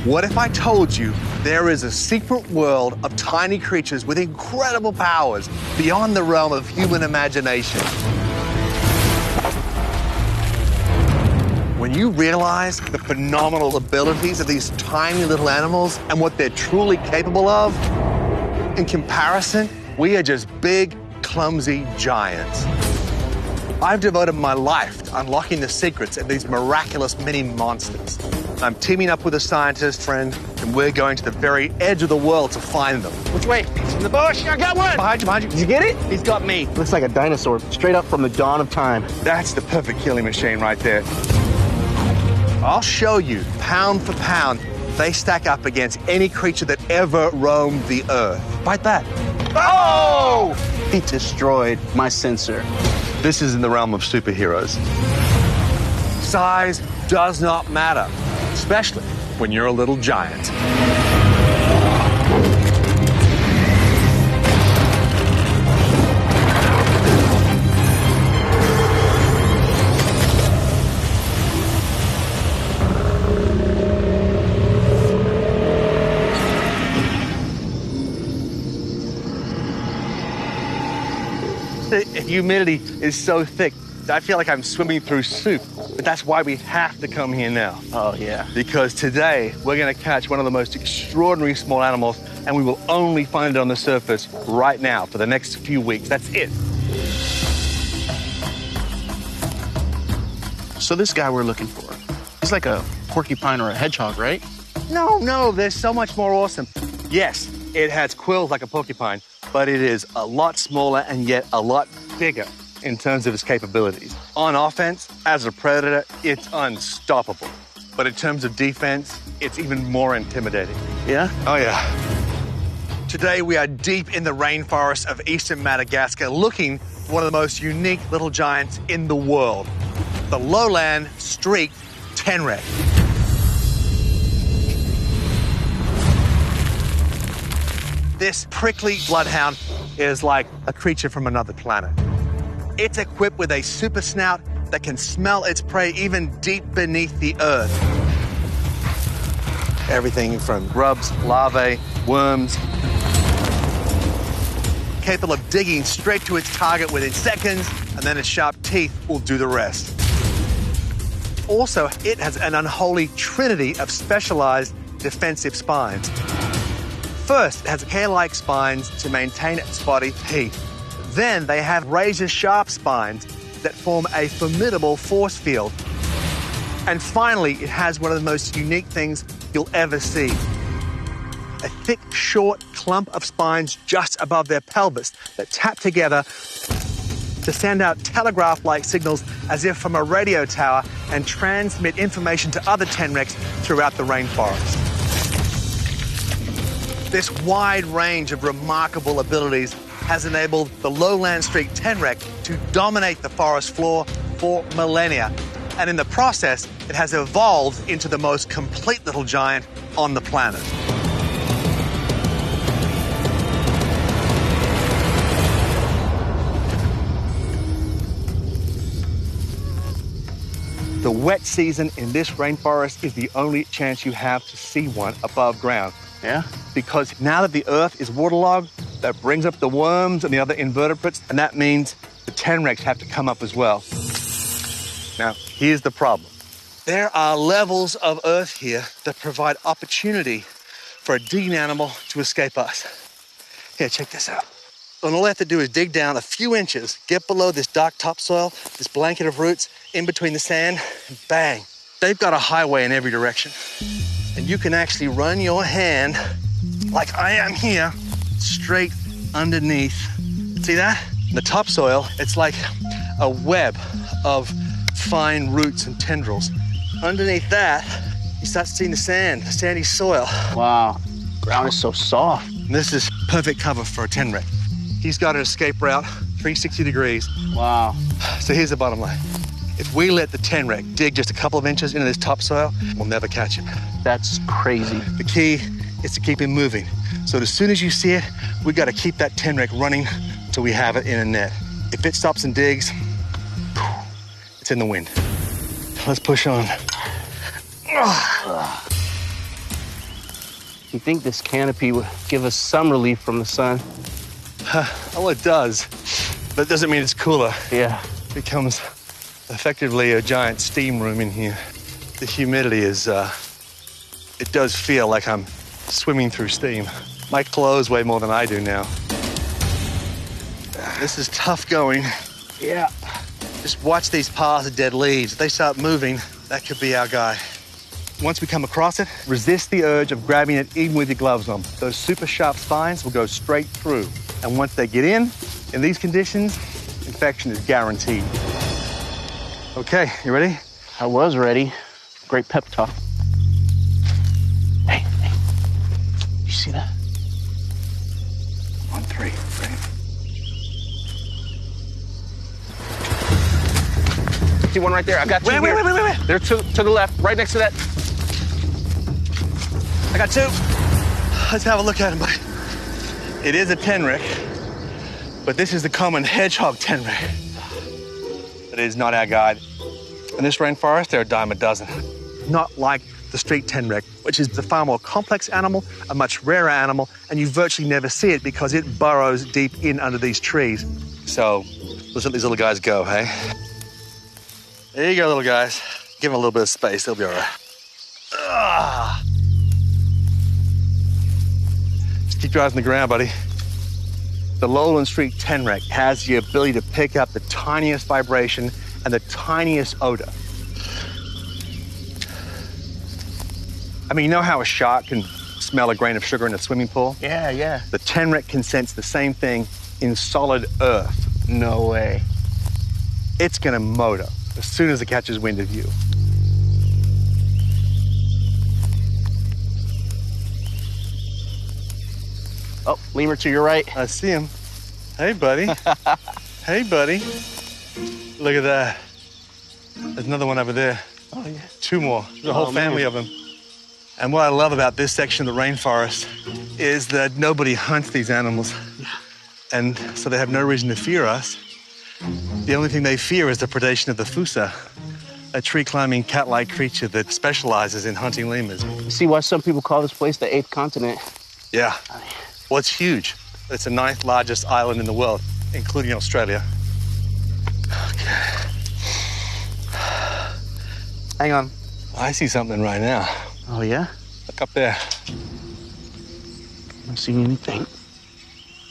What if I told you there is a secret world of tiny creatures with incredible powers beyond the realm of human imagination? When you realize the phenomenal abilities of these tiny little animals and what they're truly capable of, in comparison, we are just big, clumsy giants. I've devoted my life to unlocking the secrets of these miraculous mini monsters. I'm teaming up with a scientist friend, and we're going to the very edge of the world to find them. Which way? It's in the bush. I got one. Behind you, behind you. Did you get it? He's got me. Looks like a dinosaur, straight up from the dawn of time. That's the perfect killing machine right there. I'll show you, pound for pound, they stack up against any creature that ever roamed the earth. Bite that. Oh! He destroyed my sensor. This is in the realm of superheroes. Size does not matter, especially when you're a little giant. The humidity is so thick, I feel like I'm swimming through soup. But that's why we have to come here now. Oh, yeah. Because today, we're gonna catch one of the most extraordinary small animals, and we will only find it on the surface right now for the next few weeks. That's it. So this guy we're looking for, he's like a porcupine or a hedgehog, right? No, there's so much more awesome. Yes, it has quills like a porcupine, but it is a lot smaller and yet a lot bigger in terms of its capabilities. On offense, as a predator, it's unstoppable. But in terms of defense, it's even more intimidating. Yeah? Oh, yeah. Today, we are deep in the rainforest of eastern Madagascar looking for one of the most unique little giants in the world, the lowland streaked tenrec. This prickly bloodhound is like a creature from another planet. It's equipped with a super snout that can smell its prey even deep beneath the earth. Everything from grubs, larvae, worms, capable of digging straight to its target within seconds, and then its sharp teeth will do the rest. Also, it has an unholy trinity of specialized defensive spines. First, it has hair-like spines to maintain its body heat. Then they have razor-sharp spines that form a formidable force field. And finally, it has one of the most unique things you'll ever see. A thick, short clump of spines just above their pelvis that tap together to send out telegraph-like signals as if from a radio tower and transmit information to other tenrecs throughout the rainforest. This wide range of remarkable abilities has enabled the lowland streaked tenrec to dominate the forest floor for millennia. And in the process, it has evolved into the most complete little giant on the planet. The wet season in this rainforest is the only chance you have to see one above ground. Yeah? Because now that the earth is waterlogged, that brings up the worms and the other invertebrates, and that means the tenrecs have to come up as well. Now, here's the problem. There are levels of earth here that provide opportunity for a digging animal to escape us. Here, check this out. And all they have to do is dig down a few inches, get below this dark topsoil, this blanket of roots, in between the sand, and bang. They've got a highway in every direction. And you can actually run your hand, like I am here, straight underneath. See that? The topsoil, it's like a web of fine roots and tendrils. Underneath that, you start seeing the sand, the sandy soil. Wow, ground is so soft. And this is perfect cover for a tenrec. He's got an escape route, 360 degrees. Wow. So here's the bottom line. If we let the tenrec dig just a couple of inches into this topsoil, we'll never catch him. That's crazy. The key is to keep him moving. So as soon as you see it, we got to keep that tenrec running till we have it in a net. If it stops and digs, it's in the wind. Let's push on. You'd think this canopy would give us some relief from the sun. Oh, it does. But it doesn't mean it's cooler. Yeah. It becomes effectively a giant steam room in here. The humidity is, it does feel like I'm swimming through steam. My clothes weigh more than I do now. This is tough going. Yeah. Just watch these piles of dead leaves. If they start moving, that could be our guy. Once we come across it, resist the urge of grabbing it even with your gloves on. Those super sharp spines will go straight through. And once they get in these conditions, infection is guaranteed. Okay, you ready? I was ready. Great pep talk. Hey, you see that? On 3, ready? See one right there. I got two here. Wait. They're to the left, right next to that. I got 2. Let's have a look at him, buddy. It is a tenrec, but this is the common hedgehog tenrec. It is not our guide. In this rainforest, there are a dime a dozen. Not like the street tenrec, which is a far more complex animal, a much rarer animal, and you virtually never see it because it burrows deep in under these trees. So let's let these little guys go, hey? There you go, little guys. Give them a little bit of space, they'll be all right. Just keep your eyes on the ground, buddy. The lowland street tenrec has the ability to pick up the tiniest vibration and the tiniest odor. I mean, you know how a shark can smell a grain of sugar in a swimming pool? Yeah. The tenrec can sense the same thing in solid earth. No way. It's gonna motor as soon as it catches wind of you. Oh, lemur to your right. I see him. Hey, buddy. Hey, buddy. Look at that. There's another one over there. Oh, yeah. 2 more. There's a whole family of them. And what I love about this section of the rainforest is that nobody hunts these animals. Yeah. And so they have no reason to fear us. The only thing they fear is the predation of the fusa, a tree-climbing cat-like creature that specializes in hunting lemurs. You see why some people call this place the 8th continent? Yeah. Well, it's huge. It's the 9th largest island in the world, including Australia. Okay. Hang on. I see something right now. Oh, yeah? Look up there. I don't see anything.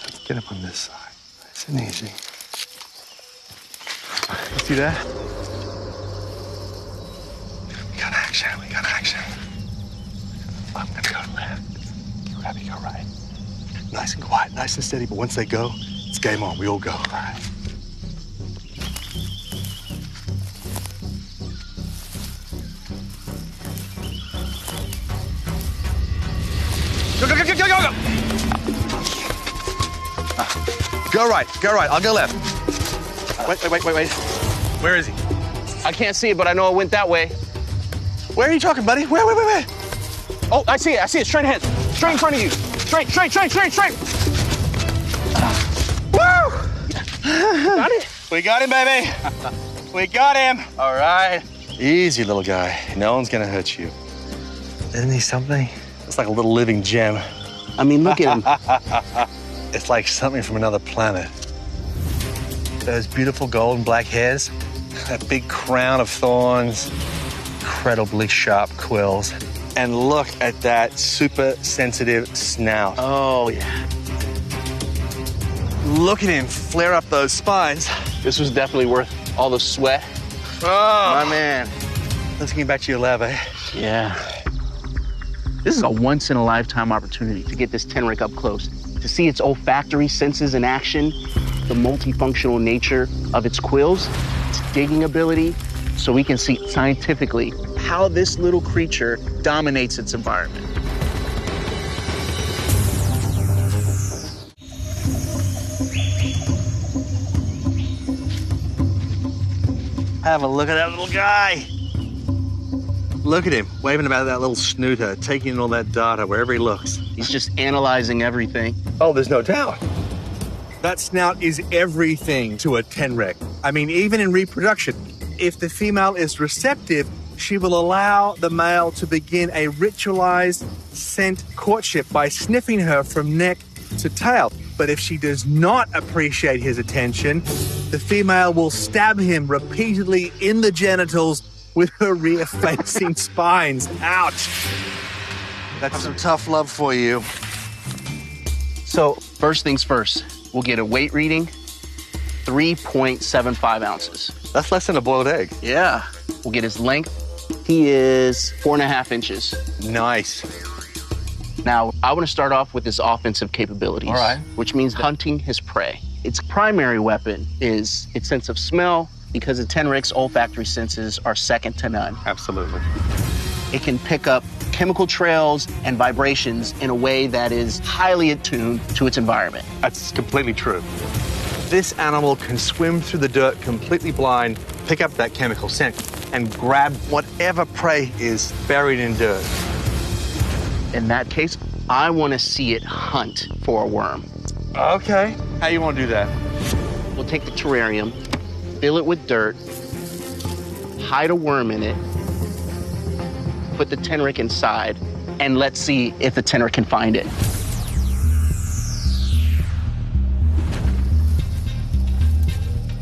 Let's get up on this side. Nice and easy. You see that? We got action. I'm gonna go left. You have to go right. Nice and quiet, nice and steady, but once they go, it's game on. We all go. All right. Go. Go right. I'll go left. Wait. Where is he? I can't see it, but I know it went that way. Where are you talking, buddy? Where? Oh, I see it. Straight ahead. Straight in front of you. Straight. Woo! Got it? We got him, baby. We got him. All right. Easy, little guy. No one's gonna hurt you. Isn't he something? It's like a little living gem. I mean, look at him. It's like something from another planet. Those beautiful golden black hairs, that big crown of thorns, incredibly sharp quills. And look at that super sensitive snout. Oh, yeah. Look at him flare up those spines. This was definitely worth all the sweat. Oh, my man. Let's get back to your lab, eh? Yeah. This is a once-in-a-lifetime opportunity to get this tenrec up close, to see its olfactory senses in action, the multifunctional nature of its quills, its digging ability, so we can see scientifically how this little creature dominates its environment. Have a look at that little guy. Look at him, waving about that little snooter, taking in all that data wherever he looks. He's just analyzing everything. Oh, there's no doubt. That snout is everything to a tenrec. I mean, even in reproduction, if the female is receptive, she will allow the male to begin a ritualized scent courtship by sniffing her from neck to tail. But if she does not appreciate his attention, the female will stab him repeatedly in the genitals with her rear-facing spines. Ouch. That's some tough love for you. So, first things first, we'll get a weight reading, 3.75 ounces. That's less than a boiled egg. Yeah. We'll get his length. He is 4.5 inches. Nice. Now, I want to start off with his offensive capabilities. All right. Which means hunting his prey. Its primary weapon is its sense of smell, because the tenric's olfactory senses are second to none. Absolutely. It can pick up chemical trails and vibrations in a way that is highly attuned to its environment. That's completely true. This animal can swim through the dirt completely blind, pick up that chemical scent, and grab whatever prey is buried in dirt. In that case, I want to see it hunt for a worm. Okay. How you want to do that? We'll take the terrarium, fill it with dirt, hide a worm in it, put the tenric inside, and let's see if the tenric can find it.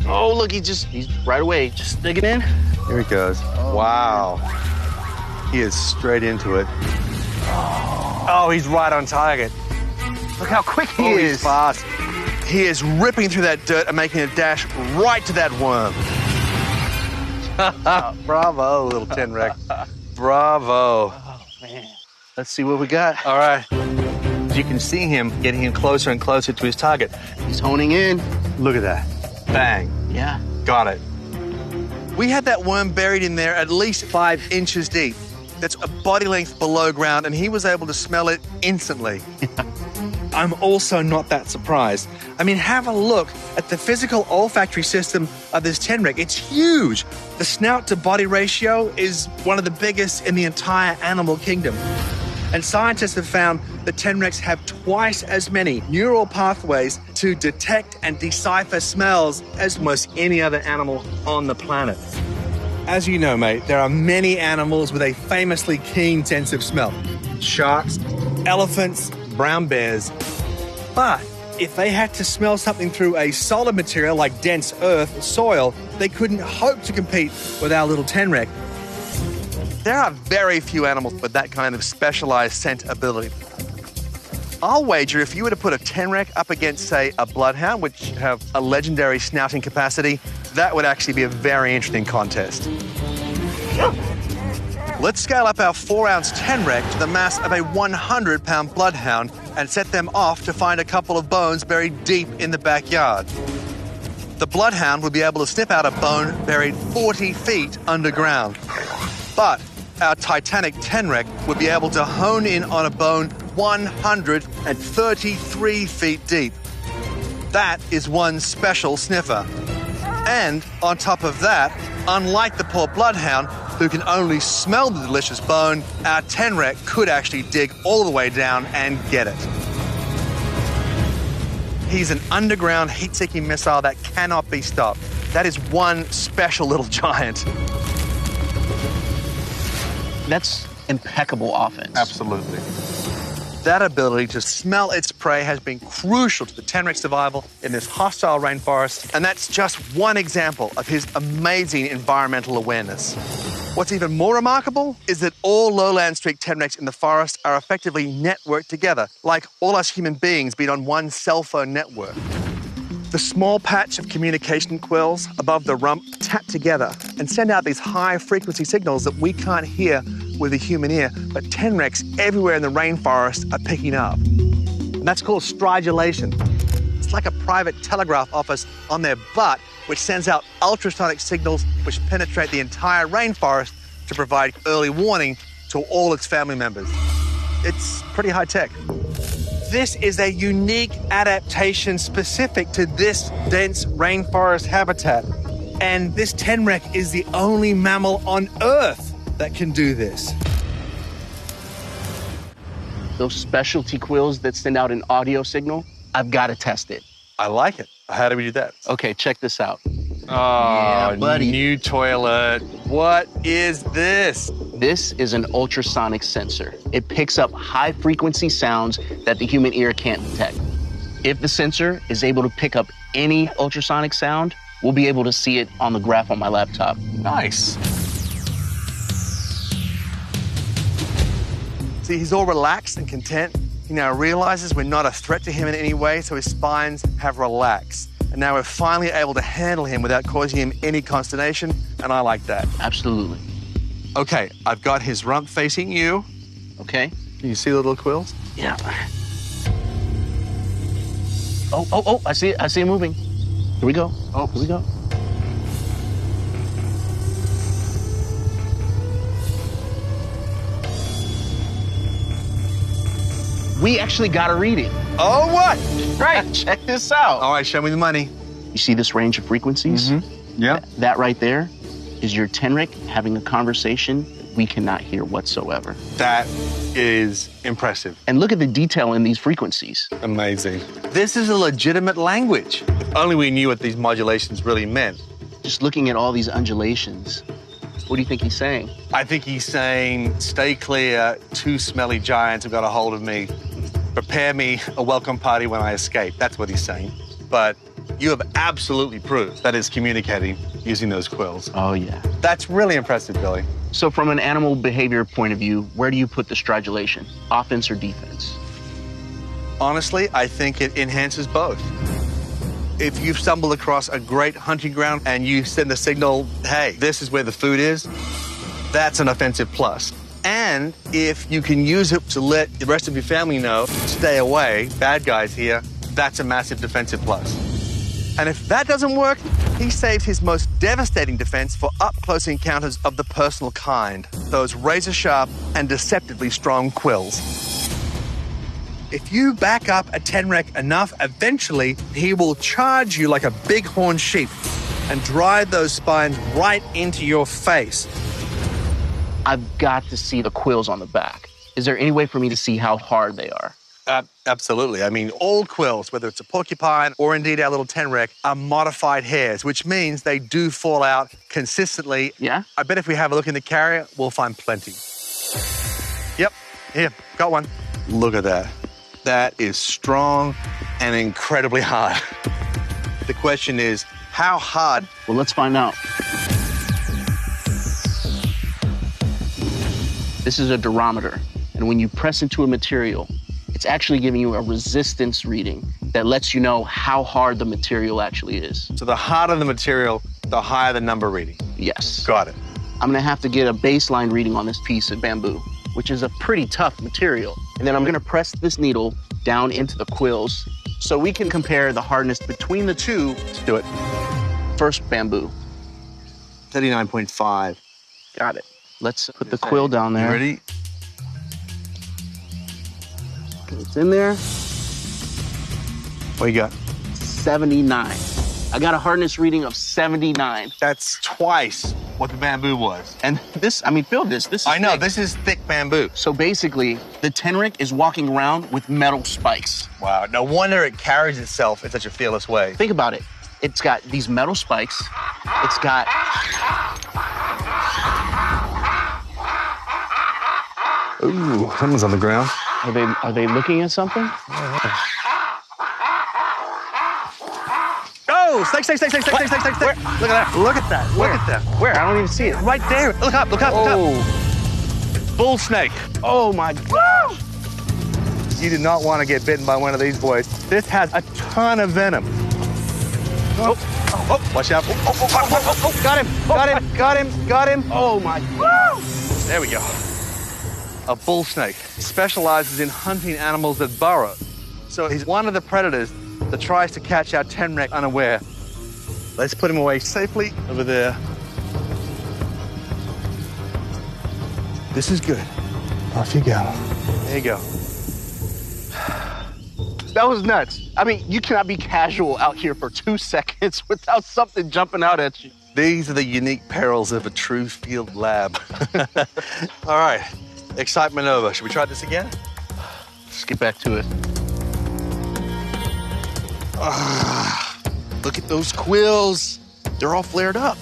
Oh, look, he's right away, just digging in. Here he goes. Oh, wow. Man. He is straight into it. Oh, he's right on target. Look how quick he is. He's fast. He is ripping through that dirt and making a dash right to that worm. Bravo, little tenrec. Bravo. Oh, man. Let's see what we got. All right. You can see him getting in closer and closer to his target. He's honing in. Look at that. Bang. Yeah. Got it. We had that worm buried in there at least 5 inches deep. That's a body length below ground, and he was able to smell it instantly. I'm also not that surprised. I mean, have a look at the physical olfactory system of this tenrec. It's huge. The snout-to-body ratio is one of the biggest in the entire animal kingdom. And scientists have found that tenrecs have twice as many neural pathways to detect and decipher smells as most any other animal on the planet. As you know, mate, there are many animals with a famously keen sense of smell. Sharks, elephants, brown bears. But if they had to smell something through a solid material like dense earth, soil, they couldn't hope to compete with our little tenrec. There are very few animals with that kind of specialized scent ability. I'll wager if you were to put a tenrec up against, say, a bloodhound, which have a legendary snouting capacity, that would actually be a very interesting contest. Let's scale up our 4-ounce tenrec to the mass of a 100-pound bloodhound and set them off to find a couple of bones buried deep in the backyard. The bloodhound would be able to sniff out a bone buried 40 feet underground. But our titanic tenrec would be able to hone in on a bone 133 feet deep. That is one special sniffer. And on top of that, unlike the poor bloodhound, who can only smell the delicious bone, our tenrec could actually dig all the way down and get it. He's an underground heat-seeking missile that cannot be stopped. That is one special little giant. That's impeccable offense. Absolutely. That ability to smell its prey has been crucial to the tenrec's survival in this hostile rainforest, and that's just one example of his amazing environmental awareness. What's even more remarkable is that all lowland streaked tenrecs in the forest are effectively networked together, like all us human beings being on one cell phone network. The small patch of communication quills above the rump tap together and send out these high-frequency signals that we can't hear with the human ear, but tenrecs everywhere in the rainforest are picking up. And that's called stridulation. It's like a private telegraph office on their butt, which sends out ultrasonic signals which penetrate the entire rainforest to provide early warning to all its family members. It's pretty high-tech. This is a unique adaptation specific to this dense rainforest habitat. And this tenrec is the only mammal on Earth that can do this. Those specialty quills that send out an audio signal, I've got to test it. I like it. How do we do that? Okay, check this out. Oh, yeah, buddy. New toilet. What is this? This is an ultrasonic sensor. It picks up high-frequency sounds that the human ear can't detect. If the sensor is able to pick up any ultrasonic sound, we'll be able to see it on the graph on my laptop. Nice. See, he's all relaxed and content. He now realizes we're not a threat to him in any way, so his spines have relaxed. And now we're finally able to handle him without causing him any consternation, and I like that. Absolutely. Okay, I've got his rump facing you. Okay. Can you see the little quills? Yeah. Oh, I see it. I see it moving. Here we go. Oh, here we go. We actually got a reading. Oh, what? Right, check this out. All right, show me the money. You see this range of frequencies? Mm-hmm. Yeah. That right there is your tenric having a conversation that we cannot hear whatsoever. That is impressive. And look at the detail in these frequencies. Amazing. This is a legitimate language. If only we knew what these modulations really meant. Just looking at all these undulations, what do you think he's saying? I think he's saying, stay clear, two smelly giants have got a hold of me. Prepare me a welcome party when I escape. That's what he's saying. But you have absolutely proved that it's communicating using those quills. Oh, yeah. That's really impressive, Billy. So from an animal behavior point of view, where do you put the stridulation? Offense or defense? Honestly, I think it enhances both. If you've stumbled across a great hunting ground and you send the signal, hey, this is where the food is, that's an offensive plus. And if you can use it to let the rest of your family know, stay away, bad guys here, that's a massive defensive plus. And if that doesn't work, he saves his most devastating defense for up-close encounters of the personal kind, those razor-sharp and deceptively strong quills. If you back up a tenrec enough, eventually he will charge you like a bighorn sheep and drive those spines right into your face. I've got to see the quills on the back. Is there any way for me to see how hard they are? Absolutely. I mean, all quills, whether it's a porcupine or indeed our little tenrec, are modified hairs, which means they do fall out consistently. Yeah? I bet if we have a look in the carrier, we'll find plenty. Yep, here, got one. Look at that. That is strong and incredibly hard. The question is, how hard? Well, let's find out. This is a durometer, and when you press into a material, it's actually giving you a resistance reading that lets you know how hard the material actually is. So the harder the material, the higher the number reading. Yes. Got it. I'm gonna have to get a baseline reading on this piece of bamboo, which is a pretty tough material. And then I'm gonna press this needle down into the quills so we can compare the hardness between the two. Let's do it. First, bamboo. 39.5. Got it. Let's put the quill down there. You ready? It's in there. What you got? 79. I got a hardness reading of 79. That's twice what the bamboo was. And this, I mean, feel this. This is I know, thick. this is thick bamboo. So basically, the tenrec is walking around with metal spikes. Wow, no wonder it carries itself in such a fearless way. Think about it. It's got these metal spikes. It's got... Ooh, someone's on the ground. Are they looking at something? Oh, snake. Look at that. Look at that. Where? Look at that. Where? I don't even see it. Right there. Look up. Oh. Bull snake. Oh, my gosh. You do not want to get bitten by one of these boys. This has a ton of venom. Oh, watch out. Oh, got him. Oh, my gosh. There we go. A bull snake specializes in hunting animals that burrow. So he's one of the predators that tries to catch our tenrec unaware. Let's put him away safely over there. This is good. Off you go. There you go. That was nuts. I mean, you cannot be casual out here for 2 seconds without something jumping out at you. These are the unique perils of a true field lab. All right, excitement over. Should we try this again? Let's get back to it. Look at those quills. They're all flared up.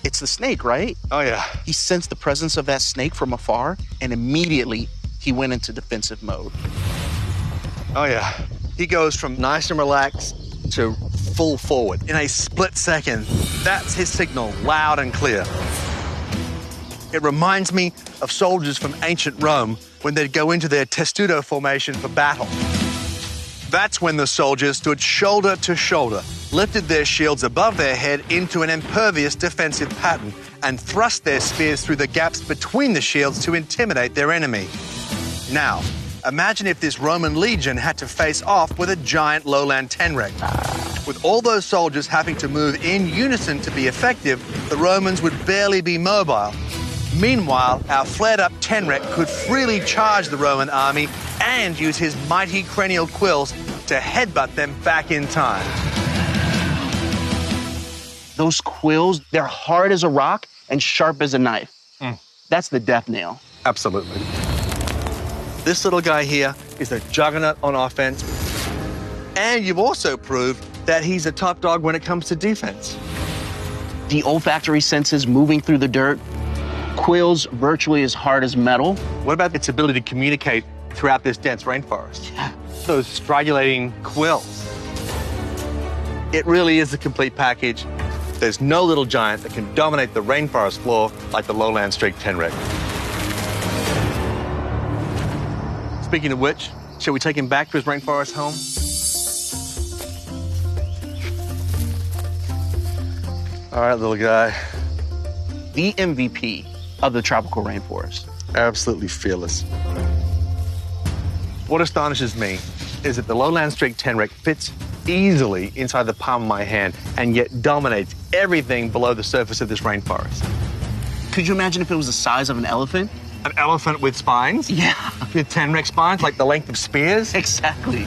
It's the snake, right? Oh, yeah. He sensed the presence of that snake from afar, and immediately he went into defensive mode. Oh, yeah. He goes from nice and relaxed to full forward in a split second. That's his signal, loud and clear. It reminds me of soldiers from ancient Rome when they'd go into their testudo formation for battle. That's when the soldiers stood shoulder to shoulder, lifted their shields above their head into an impervious defensive pattern, and thrust their spears through the gaps between the shields to intimidate their enemy. Now, imagine if this Roman legion had to face off with a giant lowland tenrec. With all those soldiers having to move in unison to be effective, the Romans would barely be mobile. Meanwhile, our flared-up tenrec could freely charge the Roman army and use his mighty cranial quills to headbutt them back in time. Those quills, they're hard as a rock and sharp as a knife. That's the death nail. Absolutely. This little guy here is a juggernaut on offense, and you've also proved that he's a top dog when it comes to defense. The olfactory senses moving through the dirt, quills virtually as hard as metal. What about its ability to communicate throughout this dense rainforest? Yeah. Those stridulating quills. It really is a complete package. There's no little giant that can dominate the rainforest floor like the lowland streaked tenrec. Speaking of which, shall we take him back to his rainforest home? All right, little guy. The MVP of the tropical rainforest. Absolutely fearless. What astonishes me is that the lowland streaked tenrec fits easily inside the palm of my hand and yet dominates everything below the surface of this rainforest. Could you imagine if it was the size of an elephant? An elephant with spines? Yeah. With tenrec spines, like the length of spears? Exactly.